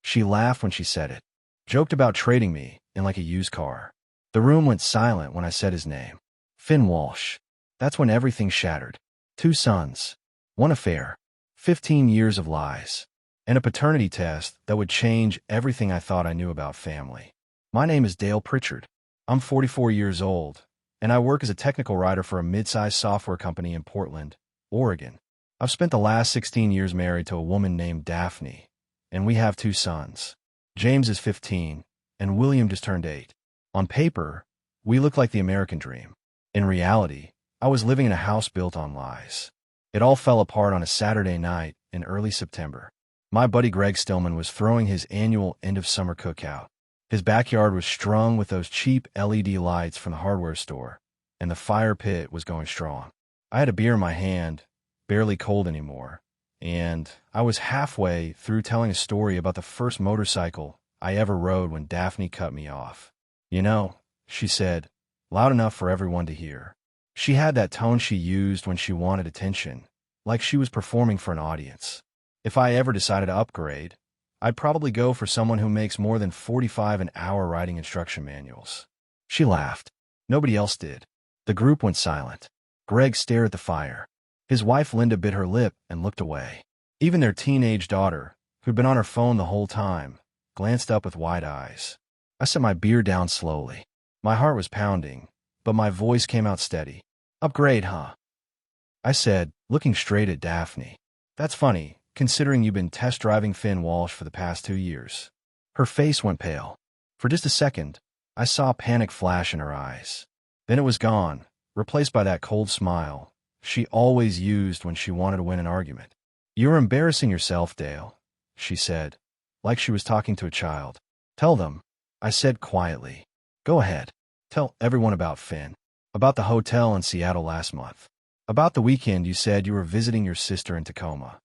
She laughed when she said it. Joked about trading me in like a used car. The room went silent when I said his name. Finn Walsh. That's when everything shattered. 2 sons. 1 affair. 15 years of lies. And a paternity test that would change everything I thought I knew about family. My name is Dale Pritchard. I'm 44 years old, and I work as a technical writer for a mid-sized software company in Portland, Oregon. I've spent the last 16 years married to a woman named Daphne, and we have 2 sons. James is 15, and William just turned 8. On paper, we look like the American dream. In reality, I was living in a house built on lies. It all fell apart on a Saturday night in early September. My buddy Greg Stillman was throwing his annual end-of-summer cookout. His backyard was strung with those cheap LED lights from the hardware store, and the fire pit was going strong. I had a beer in my hand, barely cold anymore, and I was halfway through telling a story about the first motorcycle I ever rode when Daphne cut me off. "You know," she said, loud enough for everyone to hear. She had that tone she used when she wanted attention, like she was performing for an audience. If I ever decided to upgrade, I'd probably go for someone who makes more than 45 an hour writing instruction manuals. She laughed. Nobody else did. The group went silent. Greg stared at the fire. His wife Linda bit her lip and looked away. Even their teenage daughter, who'd been on her phone the whole time, glanced up with wide eyes. I set my beer down slowly. My heart was pounding, but my voice came out steady. "Upgrade, huh?" I said, looking straight at Daphne. "That's funny, considering you've been test driving Finn Walsh for the past 2 years." Her face went pale. For just a second, I saw panic flash in her eyes. Then it was gone, replaced by that cold smile she always used when she wanted to win an argument. "You're embarrassing yourself, Dale," she said, like she was talking to a child. "Tell them," I said quietly. "Go ahead. Tell everyone about Finn. About the hotel in Seattle last month. About the weekend you said you were visiting your sister in Tacoma."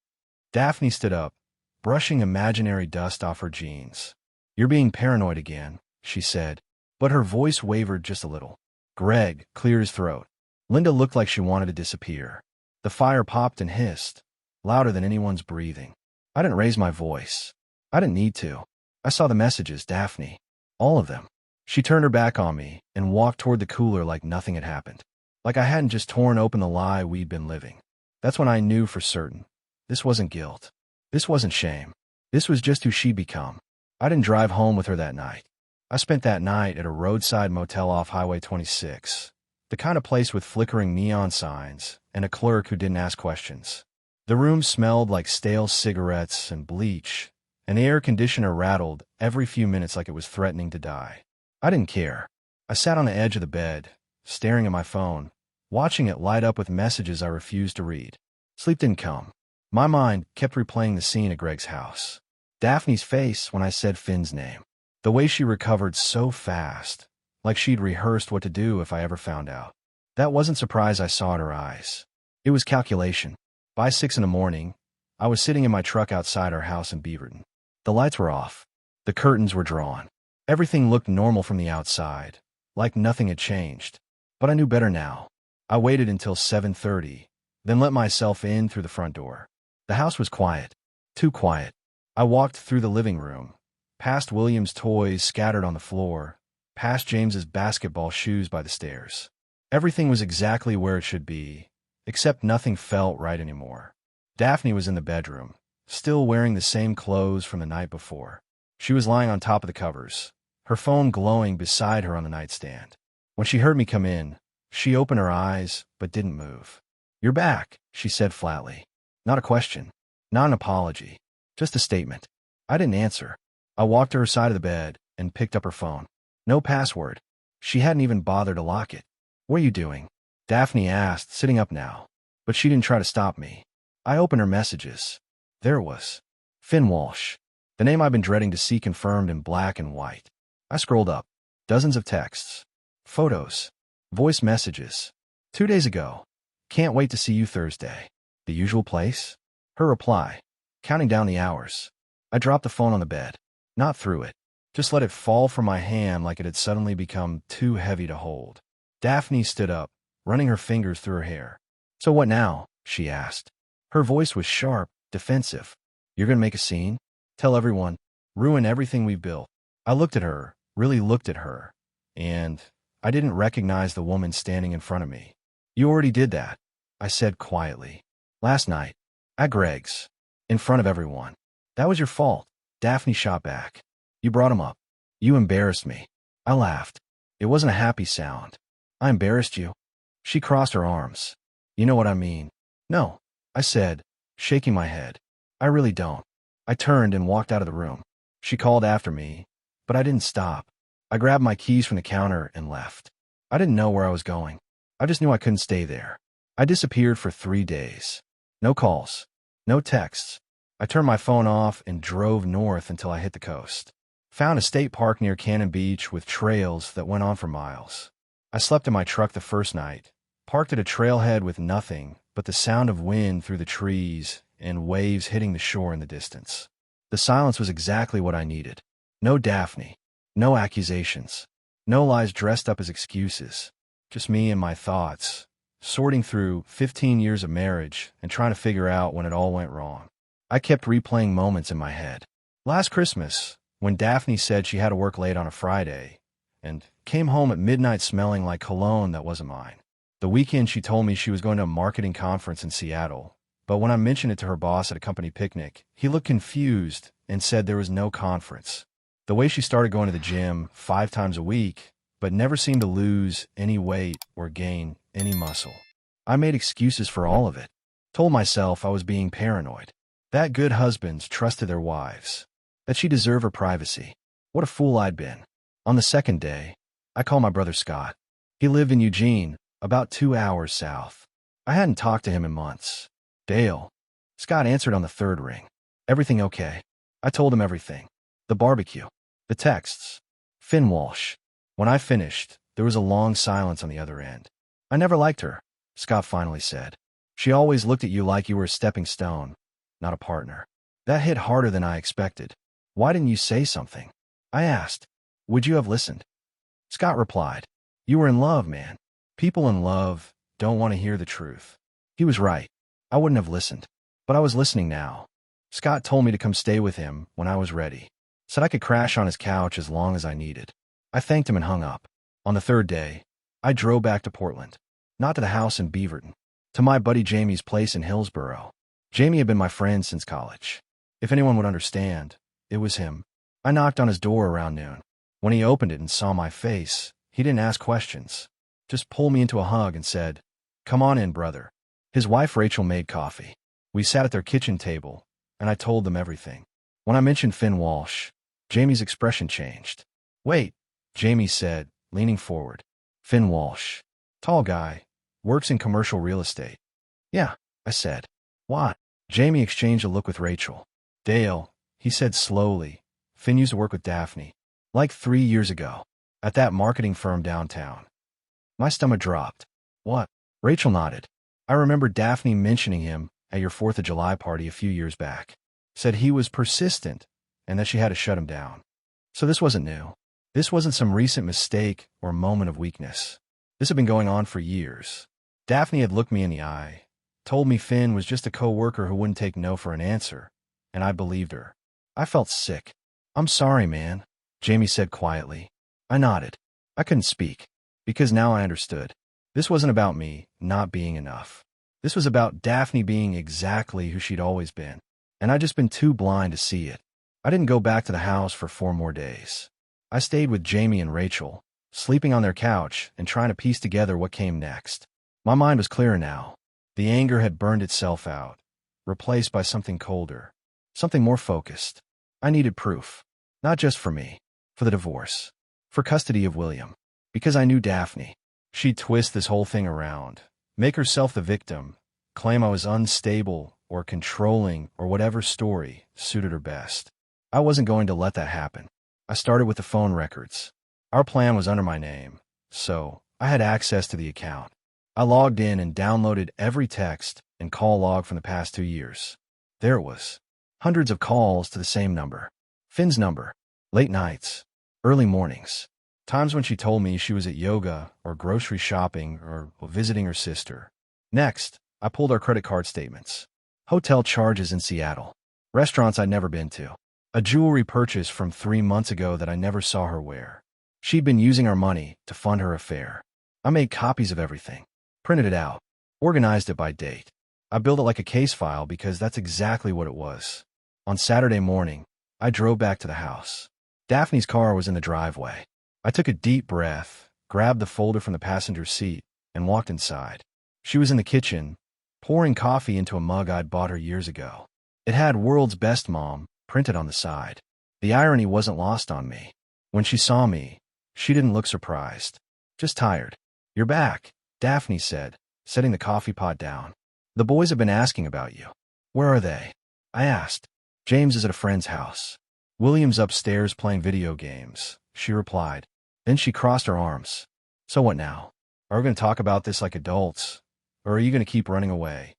Daphne stood up, brushing imaginary dust off her jeans. "You're being paranoid again," she said, but her voice wavered just a little. Greg cleared his throat. Linda looked like she wanted to disappear. The fire popped and hissed, louder than anyone's breathing. I didn't raise my voice. I didn't need to. I saw the messages, Daphne. All of them. She turned her back on me and walked toward the cooler like nothing had happened. Like I hadn't just torn open the lie we'd been living. That's when I knew for certain. This wasn't guilt. This wasn't shame. This was just who she'd become. I didn't drive home with her that night. I spent that night at a roadside motel off Highway 26. The kind of place with flickering neon signs and a clerk who didn't ask questions. The room smelled like stale cigarettes and bleach, and the air conditioner rattled every few minutes like it was threatening to die. I didn't care. I sat on the edge of the bed, staring at my phone, watching it light up with messages I refused to read. Sleep didn't come. My mind kept replaying the scene at Greg's house. Daphne's face when I said Finn's name. The way she recovered so fast, like she'd rehearsed what to do if I ever found out. That wasn't surprise I saw in her eyes. It was calculation. By 6 in the morning, I was sitting in my truck outside our house in Beaverton. The lights were off. The curtains were drawn. Everything looked normal from the outside, like nothing had changed. But I knew better now. I waited until 7:30, then let myself in through the front door. The house was quiet. Too quiet. I walked through the living room, past William's toys scattered on the floor, past James's basketball shoes by the stairs. Everything was exactly where it should be, except nothing felt right anymore. Daphne was in the bedroom, still wearing the same clothes from the night before. She was lying on top of the covers, her phone glowing beside her on the nightstand. When she heard me come in, she opened her eyes but didn't move. "You're back," she said flatly. Not a question, not an apology, just a statement. I didn't answer. I walked to her side of the bed and picked up her phone. No password. She hadn't even bothered to lock it. "What are you doing?" Daphne asked, sitting up now. But she didn't try to stop me. I opened her messages. There it was. Finn Walsh. The name I've been dreading to see confirmed in black and white. I scrolled up. Dozens of texts. Photos. Voice messages. 2 days ago. "Can't wait to see you Thursday." The usual place? Her reply. Counting down the hours. I dropped the phone on the bed. Not threw it. Just let it fall from my hand like it had suddenly become too heavy to hold. Daphne stood up, running her fingers through her hair. "So what now?" she asked. Her voice was sharp, defensive. "You're gonna make a scene? Tell everyone?" ruin everything we've built. I looked at her, really looked at her, and I didn't recognize the woman standing in front of me. You already did that, I said quietly. Last night. At Greg's. In front of everyone. That was your fault, Daphne shot back. You brought him up. You embarrassed me. I laughed. It wasn't a happy sound. I embarrassed you? She crossed her arms. You know what I mean. No, I said, shaking my head. I really don't. I turned and walked out of the room. She called after me, but I didn't stop. I grabbed my keys from the counter and left. I didn't know where I was going. I just knew I couldn't stay there. I disappeared for 3 days. No calls. No texts. I turned my phone off and drove north until I hit the coast. Found a state park near Cannon Beach with trails that went on for miles. I slept in my truck the first night, parked at a trailhead with nothing but the sound of wind through the trees and waves hitting the shore in the distance. The silence was exactly what I needed. No Daphne. No accusations. No lies dressed up as excuses. Just me and my thoughts, sorting through 15 years of marriage and trying to figure out when it all went wrong. I kept replaying moments in my head. Last Christmas, when Daphne said she had to work late on a Friday and came home at midnight smelling like cologne that wasn't mine. The weekend she told me she was going to a marketing conference in Seattle, but when I mentioned it to her boss at a company picnic, he looked confused and said there was no conference. The way she started going to the gym 5 times a week, but never seemed to lose any weight or gain any muscle. I made excuses for all of it. Told myself I was being paranoid. That good husbands trusted their wives. That she deserved her privacy. What a fool I'd been. On the second day, I called my brother Scott. He lived in Eugene, about 2 hours south. I hadn't talked to him in months. Dale. Scott answered on the third ring. Everything okay? I told him everything. The barbecue. The texts. Finn Walsh. When I finished, there was a long silence on the other end. I never liked her, Scott finally said. She always looked at you like you were a stepping stone, not a partner. That hit harder than I expected. Why didn't you say something? I asked. Would you have listened? Scott replied. You were in love, man. People in love don't want to hear the truth. He was right. I wouldn't have listened. But I was listening now. Scott told me to come stay with him when I was ready. Said I could crash on his couch as long as I needed. I thanked him and hung up. On the third day, I drove back to Portland. Not to the house in Beaverton. To my buddy Jamie's place in Hillsboro. Jamie had been my friend since college. If anyone would understand, it was him. I knocked on his door around noon. When he opened it and saw my face, he didn't ask questions. Just pulled me into a hug and said, "Come on in, brother." His wife Rachel made coffee. We sat at their kitchen table, and I told them everything. When I mentioned Finn Walsh, Jamie's expression changed. Wait, Jamie said, leaning forward. Finn Walsh. Tall guy. Works in commercial real estate. Yeah, I said. What? Jamie exchanged a look with Rachel. Dale, he said slowly. Finn used to work with Daphne. Like 3 years ago. At that marketing firm downtown. My stomach dropped. What? Rachel nodded. I remember Daphne mentioning him at your 4th of July party a few years back. Said he was persistent and that she had to shut him down. So this wasn't new. This wasn't some recent mistake or moment of weakness. This had been going on for years. Daphne had looked me in the eye, told me Finn was just a co-worker who wouldn't take no for an answer, and I believed her. I felt sick. I'm sorry, man, Jamie said quietly. I nodded. I couldn't speak, because now I understood. This wasn't about me not being enough. This was about Daphne being exactly who she'd always been, and I'd just been too blind to see it. I didn't go back to the house for 4 more days. I stayed with Jamie and Rachel, sleeping on their couch and trying to piece together what came next. My mind was clearer now. The anger had burned itself out, replaced by something colder, something more focused. I needed proof, not just for me, for the divorce, for custody of William, because I knew Daphne. She'd twist this whole thing around, make herself the victim, claim I was unstable or controlling or whatever story suited her best. I wasn't going to let that happen. I started with the phone records. Our plan was under my name, so I had access to the account. I logged in and downloaded every text and call log from the past 2 years. There it was. Hundreds of calls to the same number. Finn's number. Late nights. Early mornings. Times when she told me she was at yoga or grocery shopping or visiting her sister. Next, I pulled our credit card statements. Hotel charges in Seattle. Restaurants I'd never been to. A jewelry purchase from 3 months ago that I never saw her wear. She'd been using our money to fund her affair. I made copies of everything, printed it out, organized it by date. I built it like a case file because that's exactly what it was. On Saturday morning, I drove back to the house. Daphne's car was in the driveway. I took a deep breath, grabbed the folder from the passenger seat, and walked inside. She was in the kitchen, pouring coffee into a mug I'd bought her years ago. It had "World's Best Mom" printed on the side. The irony wasn't lost on me. When she saw me, she didn't look surprised, just tired. "You're back," Daphne said, setting the coffee pot down. "The boys have been asking about you." "Where are they?" I asked. "James is at a friend's house. William's upstairs playing video games," she replied. Then she crossed her arms. "So what now? Are we going to talk about this like adults, or are you going to keep running away?"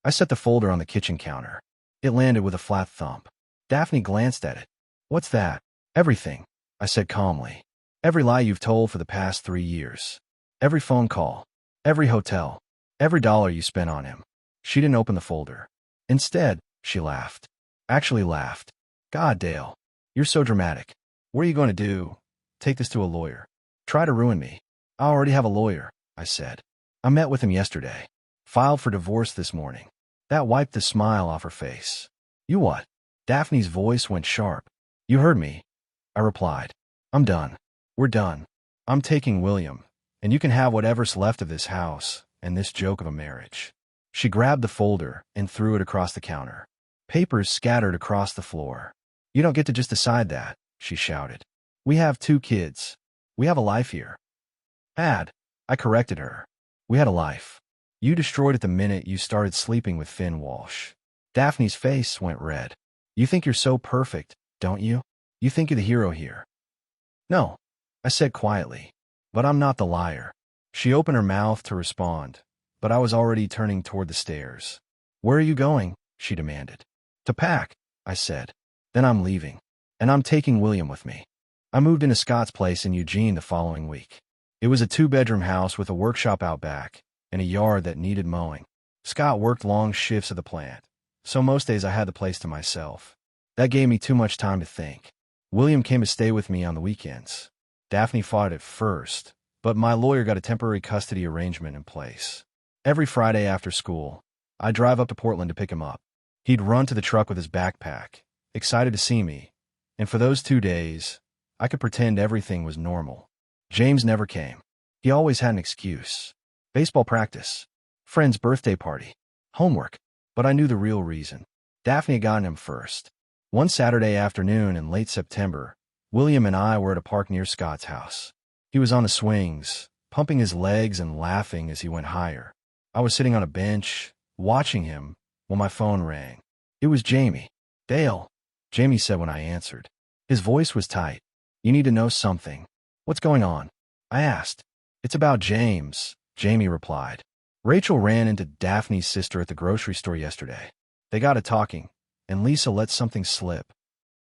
I set the folder on the kitchen counter. It landed with a flat thump. Daphne glanced at it. "What's that?" "Everything," I said calmly. "Every lie you've told for the past 3 years. Every phone call. Every hotel. Every dollar you spent on him." She didn't open the folder. Instead, she laughed. Actually laughed. "God, Dale, you're so dramatic. What are you going to do? Take this to a lawyer? Try to ruin me?" "I already have a lawyer," I said. "I met with him yesterday. Filed for divorce this morning." That wiped the smile off her face. "You what?" Daphne's voice went sharp. "You heard me," I replied. "I'm done. We're done. I'm taking William, and you can have whatever's left of this house and this joke of a marriage." She grabbed the folder and threw it across the counter. Papers scattered across the floor. "You don't get to just decide that," she shouted. "We have 2 kids. We have a life here." I corrected her. "We had a life. You destroyed it the minute you started sleeping with Finn Walsh." Daphne's face went red. "You think you're so perfect, don't you? You think you're the hero here." "No," I said quietly. "But I'm not the liar." She opened her mouth to respond, but I was already turning toward the stairs. "Where are you going?" she demanded. "To pack," I said. "Then I'm leaving. And I'm taking William with me." I moved into Scott's place in Eugene the following week. It was a 2-bedroom house with a workshop out back and a yard that needed mowing. Scott worked long shifts at the plant, so most days I had the place to myself. That gave me too much time to think. William came to stay with me on the weekends. Daphne fought at first, but my lawyer got a temporary custody arrangement in place. Every Friday after school, I'd drive up to Portland to pick him up. He'd run to the truck with his backpack, excited to see me, and for those 2 days, I could pretend everything was normal. James never came. He always had an excuse. Baseball practice, friend's birthday party, homework. But I knew the real reason. Daphne had gotten him first. One Saturday afternoon in late September, William and I were at a park near Scott's house. He was on the swings, pumping his legs and laughing as he went higher. I was sitting on a bench, watching him, when my phone rang. It was Jamie. "Dale," Jamie said when I answered. His voice was tight. "You need to know something." "What's going on?" I asked. "It's about James," Jamie replied. "Rachel ran into Daphne's sister at the grocery store yesterday. They got to talking, and Lisa let something slip."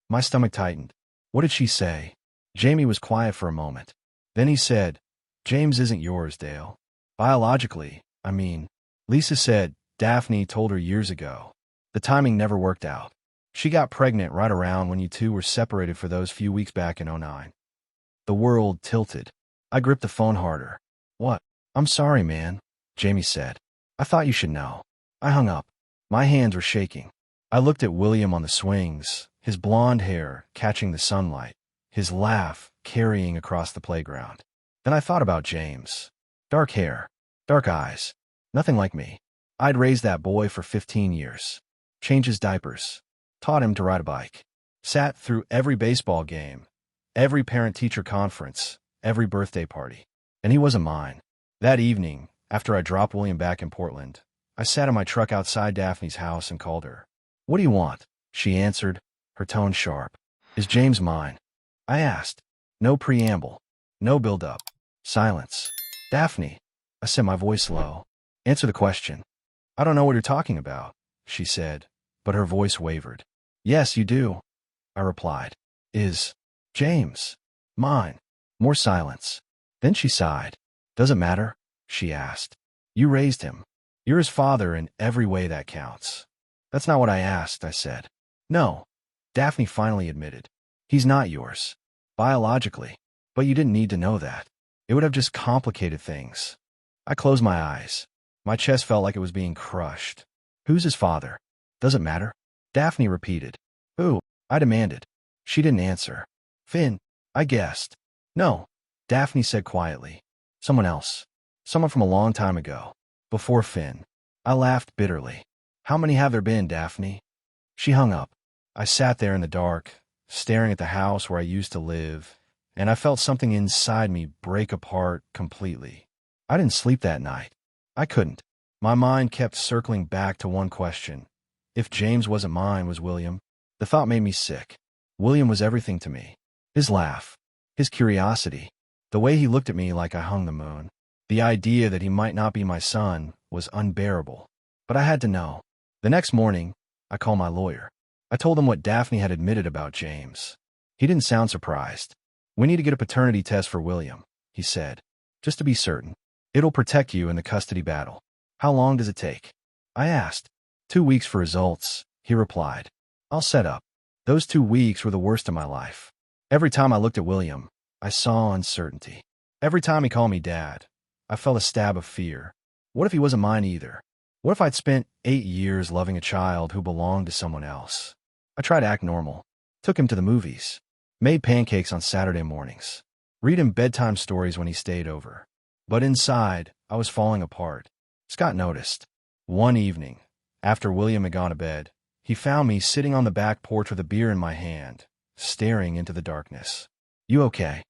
My stomach tightened. "What did she say?" Jamie was quiet for a moment. Then he said, "James isn't yours, Dale. Biologically, I mean." Lisa said Daphne told her years ago. The timing never worked out. She got pregnant right around when you two were separated for those few weeks back in '09. The world tilted. I gripped the phone harder. "What?" "I'm sorry, man," Jamie said. "I thought you should know." I hung up. My hands were shaking. I looked at William on the swings, his blonde hair catching the sunlight, his laugh carrying across the playground. Then I thought about James. Dark hair, dark eyes, nothing like me. I'd raised that boy for 15 years. Changed his diapers, taught him to ride a bike, sat through every baseball game, every parent-teacher conference, every birthday party. And he wasn't mine. That evening, after I dropped William back in Portland, I sat in my truck outside Daphne's house and called her. "What do you want?" She answered, her tone sharp. "Is James mine?" I asked. No preamble, no build-up. Silence. "Daphne," I said, my voice low. "Answer the question." "I don't know what you're talking about," she said, but her voice wavered. "Yes, you do," I replied. "Is James mine?" More silence. Then she sighed. "Does it matter?" she asked. "You raised him. You're his father in every way that counts." "That's not what I asked," I said. "No." Daphne finally admitted. He's not yours. Biologically. But you didn't need to know that. It would have just complicated things. I closed my eyes. My chest felt like it was being crushed. Who's his father? Does it matter? Daphne repeated. Who? I demanded. She didn't answer. Finn, I guessed. No, Daphne said quietly. Someone else. Someone from a long time ago. Before Finn. I laughed bitterly. How many have there been, Daphne? She hung up. I sat there in the dark, staring at the house where I used to live, and I felt something inside me break apart completely. I didn't sleep that night. I couldn't. My mind kept circling back to one question. If James wasn't mine, was William? The thought made me sick. William was everything to me. His laugh. His curiosity. The way he looked at me like I hung the moon. The idea that he might not be my son was unbearable. But I had to know. The next morning, I called my lawyer. I told him what Daphne had admitted about James. He didn't sound surprised. We need to get a paternity test for William, he said. Just to be certain. It'll protect you in the custody battle. How long does it take? I asked. 2 weeks for results, he replied. I'll set up. Those 2 weeks were the worst of my life. Every time I looked at William, I saw uncertainty. Every time he called me Dad, I felt a stab of fear. What if he wasn't mine either? What if I'd spent 8 years loving a child who belonged to someone else? I tried to act normal. Took him to the movies. Made pancakes on Saturday mornings. Read him bedtime stories when he stayed over. But inside, I was falling apart. Scott noticed. One evening, after William had gone to bed, he found me sitting on the back porch with a beer in my hand, staring into the darkness. You okay?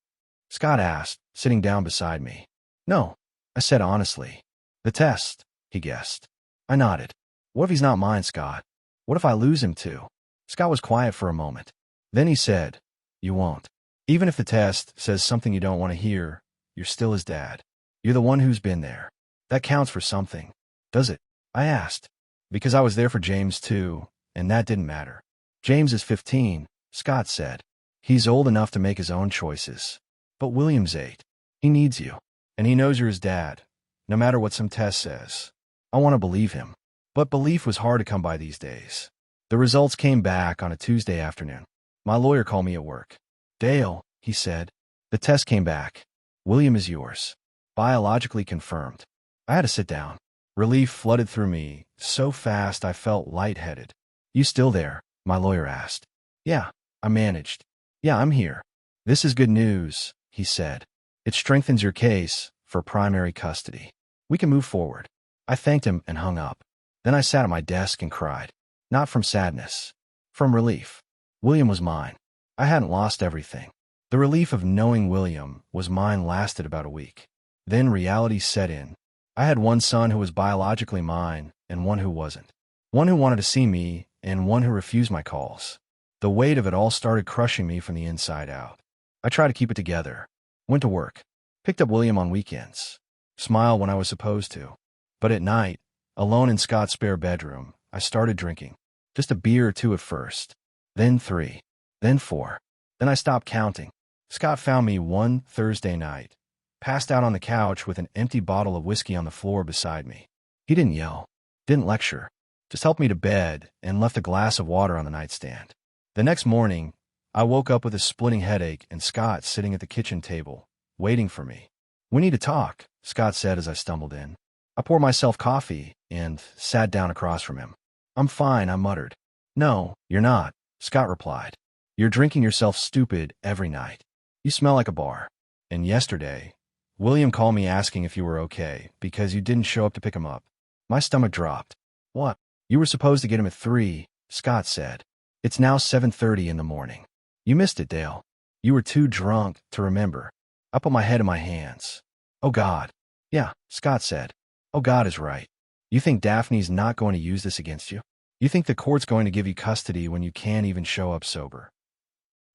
Scott asked, sitting down beside me. No, I said honestly. The test, he guessed. I nodded. What if he's not mine, Scott? What if I lose him too? Scott was quiet for a moment. Then he said, You won't. Even if the test says something you don't want to hear, you're still his dad. You're the one who's been there. That counts for something. Does it? I asked. Because I was there for James too, and that didn't matter. James is 15, Scott said. He's old enough to make his own choices. But William's 8. He needs you. And he knows you're his dad, no matter what some test says. I want to believe him. But belief was hard to come by these days. The results came back on a Tuesday afternoon. My lawyer called me at work. Dale, he said. The test came back. William is yours. Biologically confirmed. I had to sit down. Relief flooded through me, so fast I felt lightheaded. You still there? My lawyer asked. Yeah, I managed. Yeah, I'm here. This is good news, he said. It strengthens your case for primary custody. We can move forward. I thanked him and hung up. Then I sat at my desk and cried. Not from sadness. From relief. William was mine. I hadn't lost everything. The relief of knowing William was mine lasted about a week. Then reality set in. I had one son who was biologically mine and one who wasn't. One who wanted to see me and one who refused my calls. The weight of it all started crushing me from the inside out. I tried to keep it together. Went to work. Picked up William on weekends. Smiled when I was supposed to. But at night, alone in Scott's spare bedroom, I started drinking. Just a beer or two at first. Then 3. Then 4. Then I stopped counting. Scott found me one Thursday night, passed out on the couch with an empty bottle of whiskey on the floor beside me. He didn't yell, didn't lecture, just helped me to bed and left a glass of water on the nightstand. The next morning, I woke up with a splitting headache and Scott sitting at the kitchen table, waiting for me. We need to talk, Scott said as I stumbled in. I poured myself coffee and sat down across from him. I'm fine, I muttered. No, you're not, Scott replied. You're drinking yourself stupid every night. You smell like a bar. And yesterday, William called me asking if you were okay because you didn't show up to pick him up. My stomach dropped. What? You were supposed to get him at 3, Scott said. It's now 7:30 in the morning. You missed it, Dale. You were too drunk to remember. I put my head in my hands. Oh, God. Yeah, Scott said. Oh, God is right. You think Daphne's not going to use this against you? You think the court's going to give you custody when you can't even show up sober?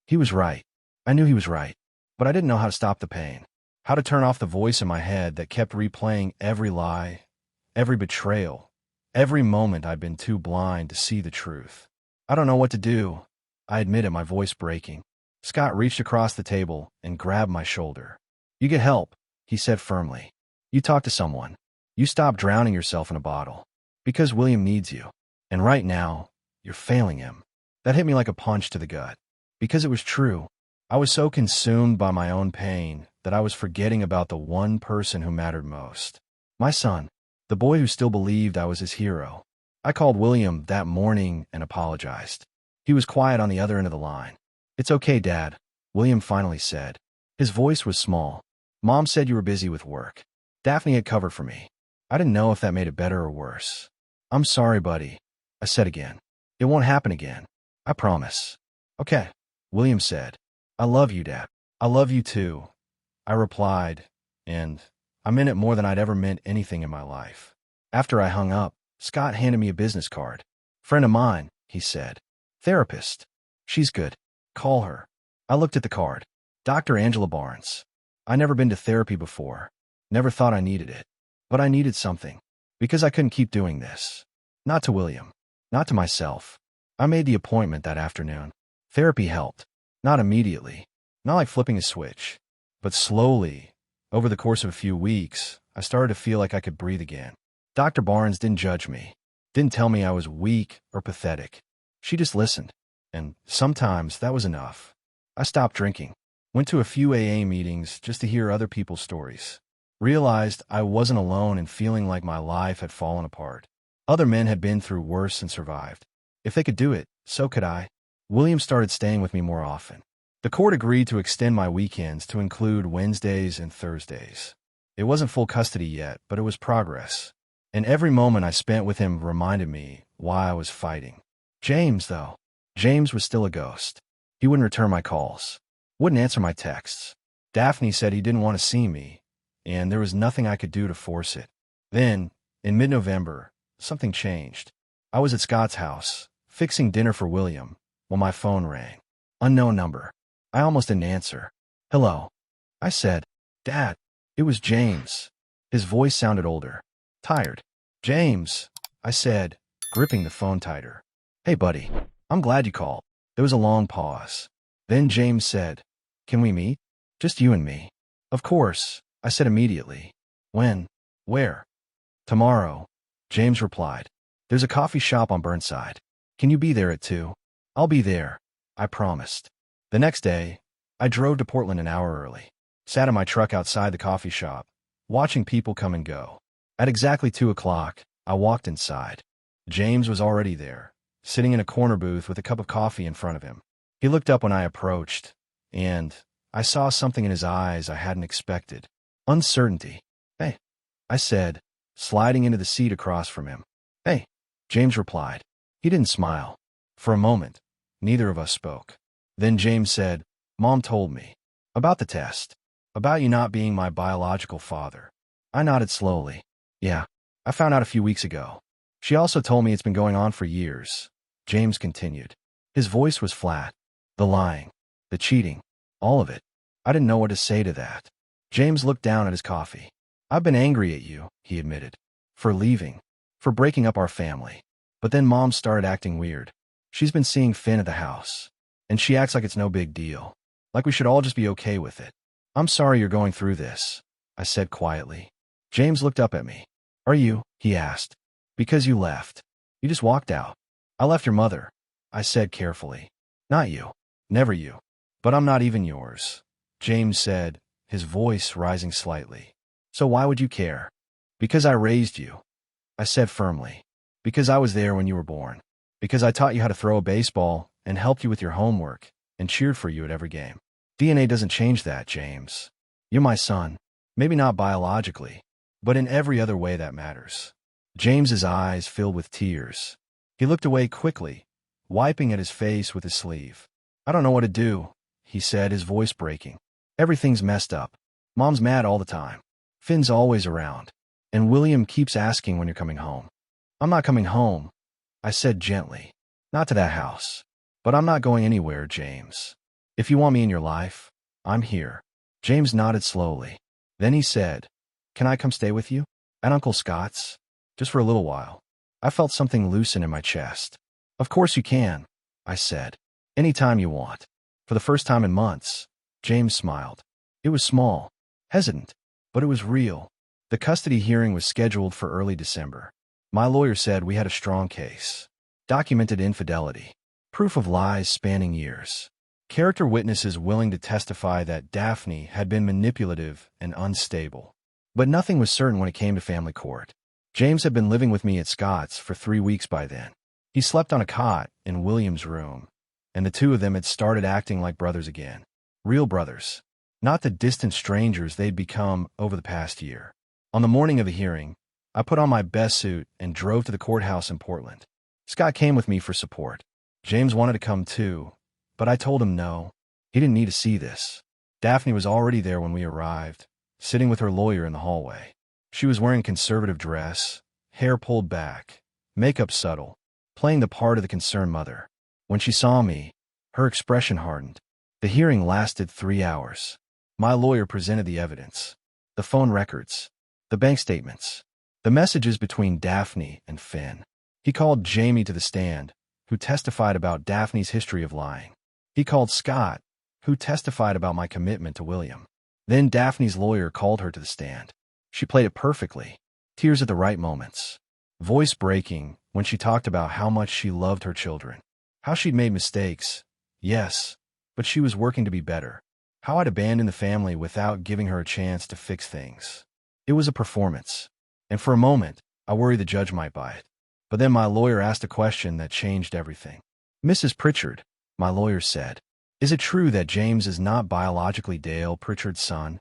He was right. I knew he was right. But I didn't know how to stop the pain. How to turn off the voice in my head that kept replaying every lie, every betrayal, every moment I'd been too blind to see the truth. I don't know what to do, I admitted, my voice breaking. Scott reached across the table and grabbed my shoulder. You get help, he said firmly. You talk to someone. You stop drowning yourself in a bottle. Because William needs you. And right now, you're failing him. That hit me like a punch to the gut. Because it was true. I was so consumed by my own pain that I was forgetting about the one person who mattered most. My son, the boy who still believed I was his hero. I called William that morning and apologized. He was quiet on the other end of the line. "It's okay, Dad," William finally said. His voice was small. "Mom said you were busy with work. Daphne had covered for me." I didn't know if that made it better or worse. "I'm sorry, buddy," I said again. "It won't happen again. I promise." "Okay," William said. "I love you, Dad." "I love you too," I replied, and I meant it more than I'd ever meant anything in my life. After I hung up, Scott handed me a business card. "Friend of mine," he said. "Therapist. She's good. Call her." I looked at the card. Dr. Angela Barnes. I'd never been to therapy before. Never thought I needed it. But I needed something. Because I couldn't keep doing this. Not to William. Not to myself. I made the appointment that afternoon. Therapy helped. Not immediately. Not like flipping a switch. But slowly, over the course of a few weeks, I started to feel like I could breathe again. Dr. Barnes didn't judge me. Didn't tell me I was weak or pathetic. She just listened. And sometimes that was enough. I stopped drinking. Went to a few AA meetings just to hear other people's stories. Realized I wasn't alone in feeling like my life had fallen apart. Other men had been through worse and survived. If they could do it, so could I. William started staying with me more often. The court agreed to extend my weekends to include Wednesdays and Thursdays. It wasn't full custody yet, but it was progress. And every moment I spent with him reminded me why I was fighting. James, though. James was still a ghost. He wouldn't return my calls. Wouldn't answer my texts. Daphne said he didn't want to see me, and there was nothing I could do to force it. Then, in mid-November, something changed. I was at Scott's house, fixing dinner for William, when my phone rang. Unknown number. I almost didn't answer. "Hello," I said. "Dad." It was James. His voice sounded older. Tired. "James," I said, gripping the phone tighter. "Hey, buddy. I'm glad you called." There was a long pause. Then James said, "Can we meet? Just you and me." "Of course," I said immediately. "When? Where?" "Tomorrow," James replied. "There's a coffee shop on Burnside. Can you be there at 2? "I'll be there," I promised. The next day, I drove to Portland an hour early. Sat in my truck outside the coffee shop, watching people come and go. At exactly 2 o'clock, I walked inside. James was already there, sitting in a corner booth with a cup of coffee in front of him. He looked up when I approached, and I saw something in his eyes I hadn't expected. Uncertainty. "Hey," I said, sliding into the seat across from him. "Hey," James replied. He didn't smile. For a moment, neither of us spoke. Then James said, "Mom told me. About the test. About you not being my biological father." I nodded slowly. "Yeah, I found out a few weeks ago. She also told me it's been going on for years," James continued. His voice was flat. The lying, the cheating, all of it. I didn't know what to say to that. James looked down at his coffee. "I've been angry at you," he admitted. "For leaving. For breaking up our family. But then Mom started acting weird. She's been seeing Finn at the house. And she acts like it's no big deal. Like we should all just be okay with it. I'm sorry you're going through this," I said quietly. James looked up at me. "Are you?" he asked. "Because you left. You just walked out." "I left your mother," I said carefully. "Not you. Never you. But I'm not even yours," James said, his voice rising slightly. "So why would you care?" "Because I raised you," I said firmly. "Because I was there when you were born. Because I taught you how to throw a baseball and helped you with your homework and cheered for you at every game. DNA doesn't change that, James. You're my son. Maybe not biologically, but in every other way that matters." James's eyes filled with tears. He looked away quickly, wiping at his face with his sleeve. "I don't know what to do," he said, his voice breaking. "Everything's messed up. Mom's mad all the time. Finn's always around. And William keeps asking when you're coming home." "I'm not coming home," I said gently. "Not to that house. But I'm not going anywhere, James. If you want me in your life, I'm here." James nodded slowly. Then he said, "Can I come stay with you? At Uncle Scott's? Just for a little while." I felt something loosen in my chest. "Of course you can," I said. "Anytime you want." For the first time in months, James smiled. It was small, hesitant, but it was real. The custody hearing was scheduled for early December. My lawyer said we had a strong case. Documented infidelity. Proof of lies spanning years. Character witnesses willing to testify that Daphne had been manipulative and unstable. But nothing was certain when it came to family court. James had been living with me at Scott's for 3 weeks by then. He slept on a cot in William's room, and the two of them had started acting like brothers again. Real brothers. Not the distant strangers they'd become over the past year. On the morning of the hearing, I put on my best suit and drove to the courthouse in Portland. Scott came with me for support. James wanted to come too, but I told him no. He didn't need to see this. Daphne was already there when we arrived, sitting with her lawyer in the hallway. She was wearing a conservative dress, hair pulled back, makeup subtle, playing the part of the concerned mother. When she saw me, her expression hardened. The hearing lasted 3 hours. My lawyer presented the evidence, the phone records, the bank statements, the messages between Daphne and Finn. He called Jamie to the stand, who testified about Daphne's history of lying. He called Scott, who testified about my commitment to William. Then Daphne's lawyer called her to the stand. She played it perfectly, tears at the right moments, voice breaking when she talked about how much she loved her children, how she'd made mistakes, yes, but she was working to be better, how I'd abandoned the family without giving her a chance to fix things. It was a performance, and for a moment, I worried the judge might buy it. But then my lawyer asked a question that changed everything. "Mrs. Pritchard," my lawyer said, "is it true that James is not biologically Dale Pritchard's son?"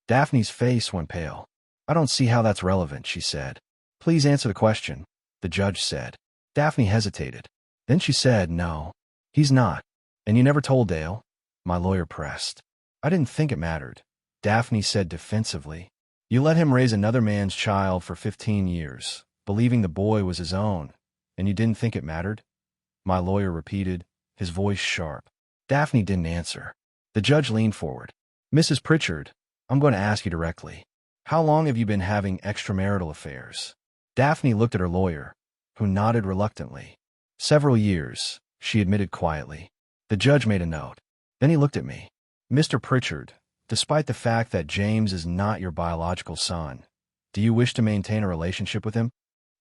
Daphne's face went pale. "I don't see how that's relevant," she said. "Please answer the question," the judge said. Daphne hesitated. Then she said, "No, he's not." "And you never told Dale?" my lawyer pressed. "I didn't think it mattered," Daphne said defensively. "You let him raise another man's child for 15 years, believing the boy was his own, and you didn't think it mattered?" my lawyer repeated, his voice sharp. Daphne didn't answer. The judge leaned forward. "Mrs. Pritchard, I'm going to ask you directly. How long have you been having extramarital affairs?" Daphne looked at her lawyer, who nodded reluctantly. "Several years," she admitted quietly. The judge made a note. Then he looked at me. "Mr. Pritchard, despite the fact that James is not your biological son, do you wish to maintain a relationship with him?"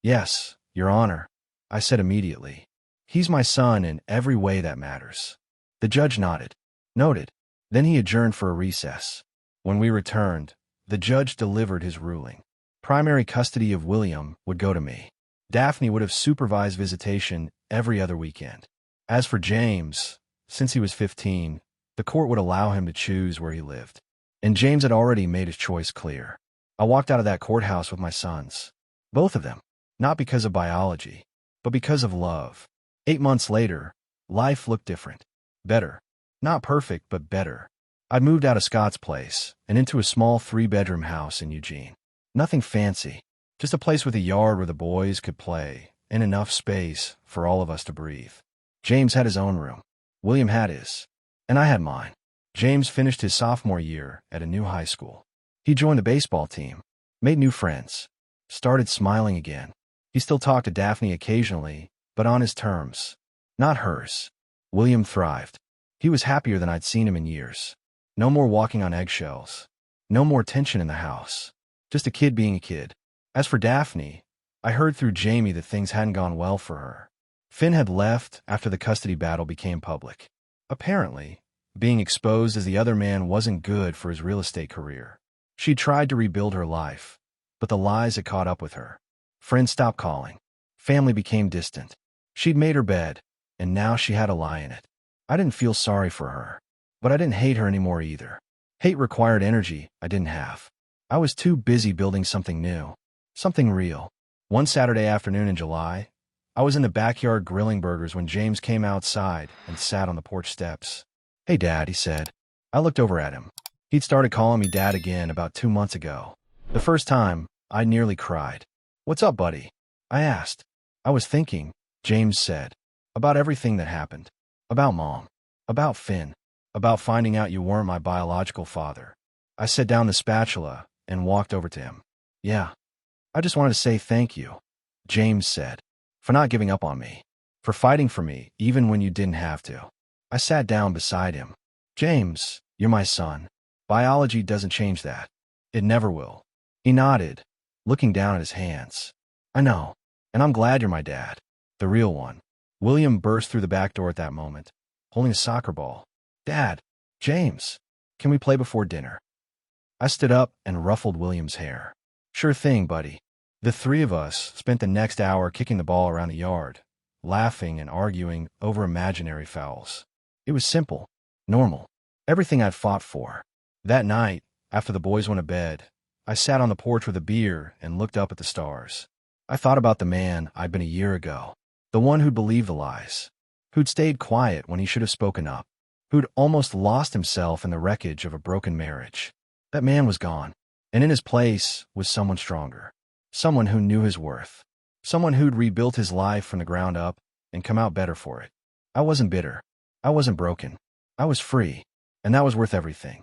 "Yes, Your Honor," I said immediately. "He's my son in every way that matters." The judge nodded. Noted. Then he adjourned for a recess. When we returned, the judge delivered his ruling. Primary custody of William would go to me. Daphne would have supervised visitation every other weekend. As for James, since he was 15, the court would allow him to choose where he lived. And James had already made his choice clear. I walked out of that courthouse with my sons. Both of them. Not because of biology, but because of love. 8 months later, life looked different. Better. Not perfect, but better. I'd moved out of Scott's place and into a small 3-bedroom house in Eugene. Nothing fancy, just a place with a yard where the boys could play and enough space for all of us to breathe. James had his own room. William had his. And I had mine. James finished his sophomore year at a new high school. He joined the baseball team, made new friends, started smiling again. He still talked to Daphne occasionally, but on his terms, not hers. William thrived. He was happier than I'd seen him in years. No more walking on eggshells. No more tension in the house. Just a kid being a kid. As for Daphne, I heard through Jamie that things hadn't gone well for her. Finn had left after the custody battle became public. Apparently, being exposed as the other man wasn't good for his real estate career. She tried to rebuild her life, but the lies had caught up with her. Friends stopped calling. Family became distant. She'd made her bed, and now she had a lie in it. I didn't feel sorry for her, but I didn't hate her anymore either. Hate required energy I didn't have. I was too busy building something new, something real. One Saturday afternoon in July, I was in the backyard grilling burgers when James came outside and sat on the porch steps. "Hey, Dad," he said. I looked over at him. He'd started calling me Dad again about 2 months ago. The first time, I nearly cried. "What's up, buddy?" I asked. "I was thinking," James said, "about everything that happened. About Mom. About Finn. About finding out you weren't my biological father." I set down the spatula and walked over to him. "Yeah. I just wanted to say thank you," James said, "for not giving up on me, for fighting for me even when you didn't have to." I sat down beside him. "James, you're my son. Biology doesn't change that. It never will." He nodded, looking down at his hands. "I know, and I'm glad you're my dad. The real one." William burst through the back door at that moment, holding a soccer ball. "Dad! James! Can we play before dinner?" I stood up and ruffled William's hair. "Sure thing, buddy." The three of us spent the next hour kicking the ball around the yard, laughing and arguing over imaginary fouls. It was simple, normal, everything I'd fought for. That night, after the boys went to bed, I sat on the porch with a beer and looked up at the stars. I thought about the man I'd been a year ago, the one who'd believed the lies, who'd stayed quiet when he should have spoken up, who'd almost lost himself in the wreckage of a broken marriage. That man was gone, and in his place was someone stronger, someone who knew his worth, someone who'd rebuilt his life from the ground up and come out better for it. I wasn't bitter. I wasn't broken. I was free, and that was worth everything.